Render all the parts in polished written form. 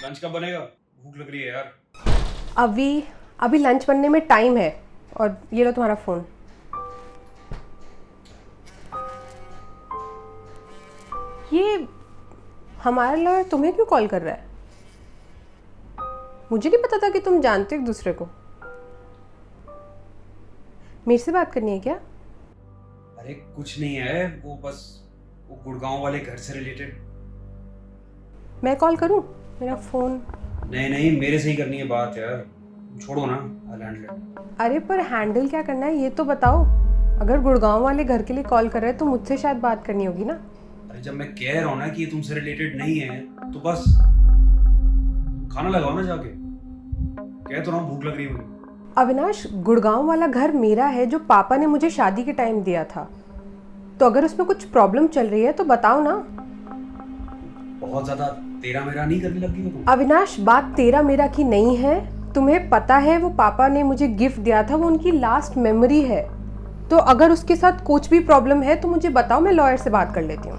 Lunch कब बनेगा? भूख लग रही है यार। अभी अभी लंच बनने में टाइम है। और ये लो तुम्हारा फ़ोन। ये हमारा लॉयर तुम्हें क्यों कॉल कर रहा है? मुझे नहीं पता था कि तुम जानते हो एक दूसरे को। मेरे से बात करनी है क्या? अरे कुछ नहीं है, वो बस वो गुड़गांव वाले घर से रिलेटेड। मैं कॉल करूं? मेरा फ़ोन। नहीं नहीं, मेरे से ही करनी है बात यार। छोड़ो ना, I'll handle it। अरे पर हैंडल क्या करना है ये तो बताओ। अगर गुड़गांव वाले घर के लिए कॉल कर रहे हैं तो मुझसे शायद बात करनी होगी ना। अरे जब मैं कह रहा हूँ ना कि ये तुमसे रिलेटेड नहीं है तो बस खाना लगाओ ना जाके। कह तो रहा हूँ भूख लग रही है मुझे। अविनाश, गुड़गांव वाला घर मेरा है जो पापा ने मुझे शादी के टाइम दिया था। तो अगर उसमें कुछ प्रॉब्लम चल रही है तो बताओ ना। बहुत ज्यादा तेरा मेरा नहीं करने लगी हो तुम। अविनाश, बात तेरा मेरा की नहीं है। तुम्हें पता है वो पापा ने मुझे गिफ्ट दिया था, वो उनकी लास्ट मेमोरी है। तो अगर उसके साथ कुछ भी प्रॉब्लम है तो मुझे बताओ, मैं लॉयर से बात कर लेती हूँ।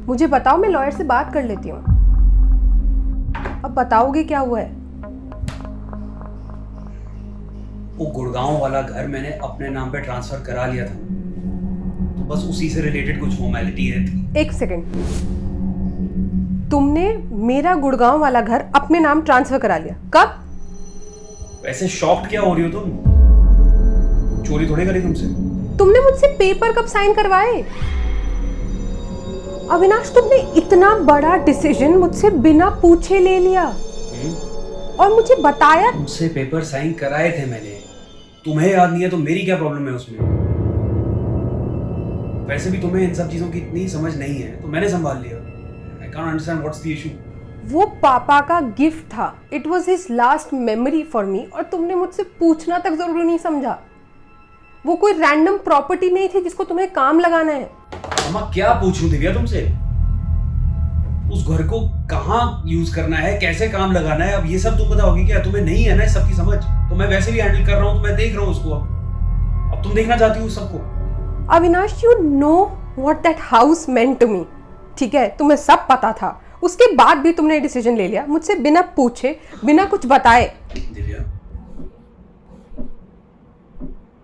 मुझे बताओ, मैं लॉयर से बात कर लेती हूँ। अब बताओगे क्या हुआ है? वो गुड़गांव वाला घर मैंने अपने नाम पे ट्रांसफर करा लिया था, तो बस उसी से रिलेटेड कुछ फॉर्मेलिटी है थी। एक सेकेंड, तुमने मेरा गुड़गांव वाला घर अपने नाम ट्रांसफर करा लिया? कब? वैसे शॉक्ड क्या हो रही हो तुम? चोरी थोड़ी करी तुमसे। तुमने मुझसे पेपर कब साइन करवाए? अविनाश, तुमने इतना बड़ा डिसीजन मुझसे बिना पूछे ले लिया और मुझे बताया। तुमसे पेपर साइन कराए थे मैंने, तुम्हें याद नहीं है तो मेरी क्या प्रॉब्लम है उसमें? वैसे भी तुम्हें इन सब चीजों की इतनी समझ नहीं है तो मैंने संभाल लिया। I can't understand what's the issue. वो पापा का गिफ्ट था, it was his last memory for me, और तुमने मुझसे पूछना तक जरूरी नहीं समझा। वो कोई रैंडम प्रॉपर्टी नहीं थी जिसको तुम्हें काम लगाना है। अम्मा क्या पूछूं दिव्या तुमसे? उस घर को कहाँ यूज करना है, कैसे काम लगाना है, अब ये सब तुम बताओगी क्या? तुम्हें नहीं है ना इस सब की समझ। तो मैं वैसे भी हैंडल कर रहा हूँ, तो मैं देख रहा हूँ उसको। अब तुम देखना चाहती हो सबको। Avinash, you know what that house meant to me. ठीक है, तुम्हें सब पता था, उसके बाद भी तुमने डिसीजन ले लिया मुझसे बिना पूछे, बिना कुछ बताए। Divya,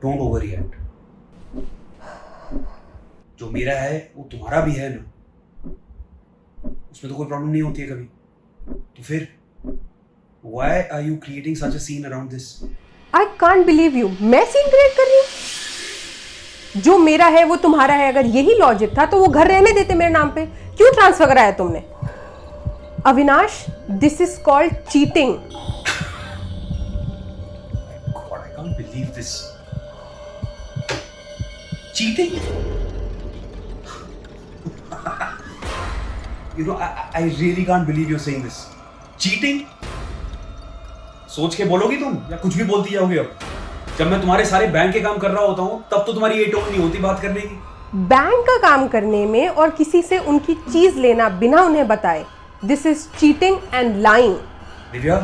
don't over react. जो मेरा है वो तुम्हारा भी है ना, उसमें तो कोई प्रॉब्लम नहीं होती है कभी। तो फिर why are you creating such a scene around this? I can't believe you, मैं सीन क्रिएट कर रही हूँ? जो मेरा है वो तुम्हारा है, अगर यही लॉजिक था तो वो घर रहने देते मेरे नाम पे। क्यों ट्रांसफर कराया तुमने? Avinash, this is called cheating. God, I can't believe this. Cheating? You know, I really can't believe you're saying this. Cheating? सोच के बोलोगी तुम या कुछ भी बोलती जाओगी? अब जब मैं तुम्हारे सारे बैंक के काम कर रहा होता हूँ तब तो तुम्हारी ये टोन नहीं होती बात करने की। बैंक का काम करने में और किसी से उनकी चीज लेना बिना उन्हें बताए, this is cheating and lying. Divya,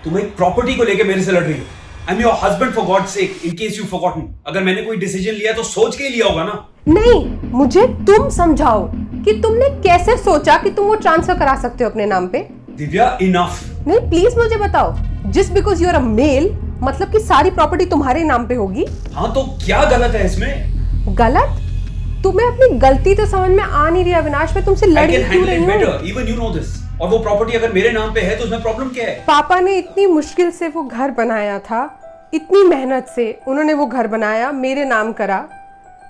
तुम एक प्रॉपर्टी को लेके मेरे से लड़ रही हो। I am your husband for God sake, in case you forgotten. अगर मैंने कोई डिसीजन लिया तो सोच के ही लिया होगा ना। नहीं, मुझे तुम समझाओ कि तुमने कैसे सोचा कि तुम वो ट्रांसफर करा सकते हो अपने नाम पे। दिव्या, इनफ। नहीं, प्लीज मुझे बताओ, just because you are a male मतलब कि सारी प्रॉपर्टी तुम्हारे नाम पे होगी? हाँ तो क्या गलत है इसमें? गलत? तुम्हें अपनी गलती तो समझ में आ नहीं रही अविनाश, मैं तुमसे लड़ क्यों रही हूँ? Even you know this. और वो प्रॉपर्टी अगर मेरे नाम पे है तो उसमें प्रॉब्लम क्या है? पापा ने इतनी मुश्किल से वो घर बनाया था, इतनी मेहनत से उन्होंने वो घर बनाया, मेरे नाम करा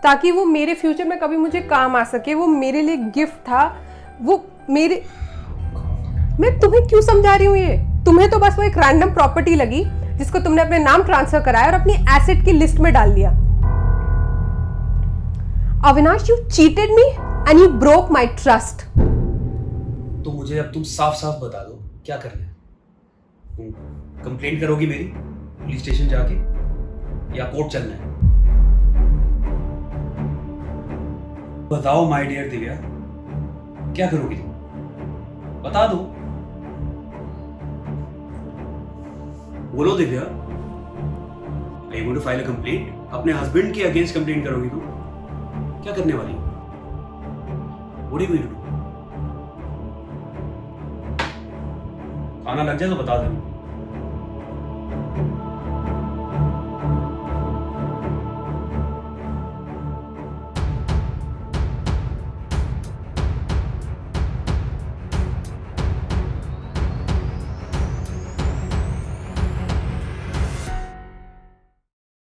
ताकि वो मेरे फ्यूचर में कभी मुझे काम आ सके। वो मेरे लिए गिफ्ट था। वो मेरे, मैं तुम्हें क्यों समझा रही हूँ ये? तुम्हें तो बस वो एक रैंडम प्रॉपर्टी लगी जिसको तुमने अपने नाम ट्रांसफर कराया और अपनी एसेट की लिस्ट में डाल दिया। Avinash, you cheated me and you broke my trust. तो मुझे अब तुम साफ साफ बता दो क्या करना है। तुम कंप्लेंट करोगी मेरी पुलिस स्टेशन जाके या कोर्ट चलना है? बताओ माय डियर दिव्या, क्या करोगी तुम? बता दो, बोलो Divya. Are you going to file a complaint? अपने हस्बैंड के अगेंस्ट कंप्लेंट करोगी तुम? क्या करने वाली हो? What are you going to do? खाना लग जाए तो बता देना।